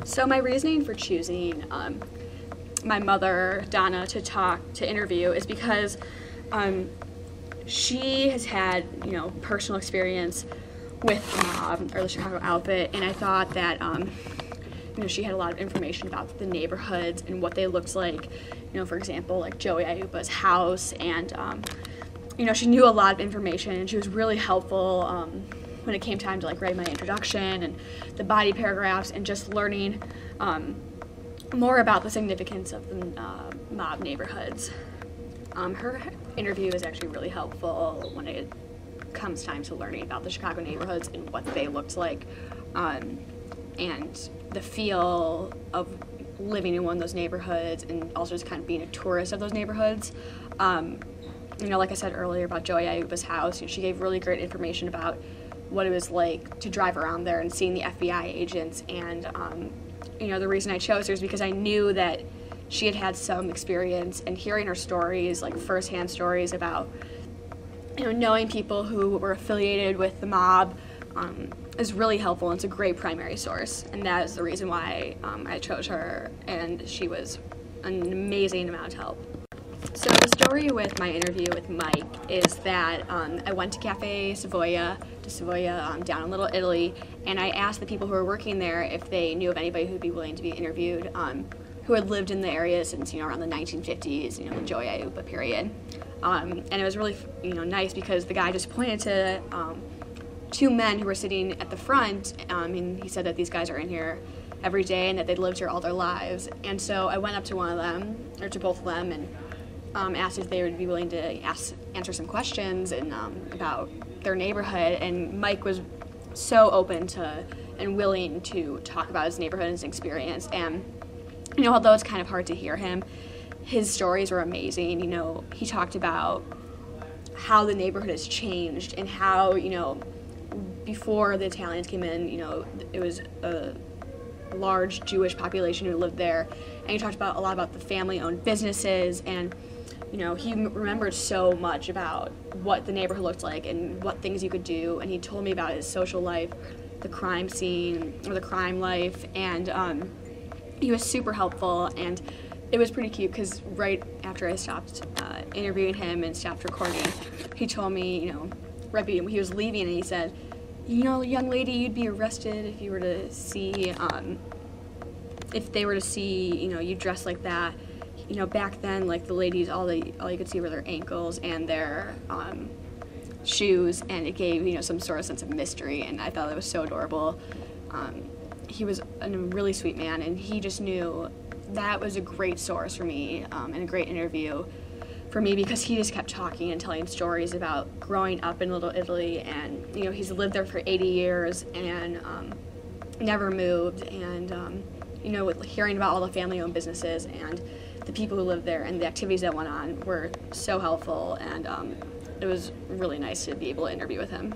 So my reasoning for choosing my mother, Donna, to interview is because she has had, personal experience with the mob or the Chicago Outfit, and I thought that, she had a lot of information about the neighborhoods and what they looked like. For example, like Joey Aiuppa's house, and she knew a lot of information, and she was really helpful when it came time to write my introduction and the body paragraphs, and just learning more about the significance of the mob neighborhoods. Her interview is actually really helpful when it comes time to learning about the Chicago neighborhoods and what they looked like, and the feel of living in one of those neighborhoods, and also just kind of being a tourist of those neighborhoods. Like I said earlier about Joey Aiuppa's house, she gave really great information about what it was like to drive around there and seeing the FBI agents, and the reason I chose her is because I knew that she had had some experience, and hearing her stories, like firsthand stories about knowing people who were affiliated with the mob, is really helpful, and it's a great primary source, and that is the reason why I chose her, and she was an amazing amount of help. So the story with my interview with Mike is that I went to Cafe Savoia, down in Little Italy, and I asked the people who were working there if they knew of anybody who would be willing to be interviewed, who had lived in the area since around the 1950s, the Joey Aiuppa period. And it was really nice because the guy just pointed to two men who were sitting at the front, and he said that these guys are in here every day and that they'd lived here all their lives. And so I went up to one of them, or to both of them, and asked if they would be willing to answer some questions and about their neighborhood. And Mike was so open to and willing to talk about his neighborhood and his experience. And although it's kind of hard to hear him, his stories were amazing. He talked about how the neighborhood has changed, and how before the Italians came in, it was a large Jewish population who lived there, and he talked about a lot about the family-owned businesses, and he remembered so much about what the neighborhood looked like and what things you could do, and he told me about his social life, the crime scene, or the crime life, and he was super helpful. And it was pretty cute because right after I stopped interviewing him and stopped recording, he told me, right when he was leaving, and he said, young lady, you'd be arrested if you were to see, if they were to see, you dress like that. Back then, the ladies, all you could see were their ankles and their shoes, and it gave, some sort of sense of mystery, and I thought it was so adorable. He was a really sweet man, and he just knew that was a great source for me, and a great interview for me, because he just kept talking and telling stories about growing up in Little Italy, and he's lived there for 80 years and never moved, and hearing about all the family-owned businesses and the people who lived there and the activities that went on were so helpful, and it was really nice to be able to interview with him.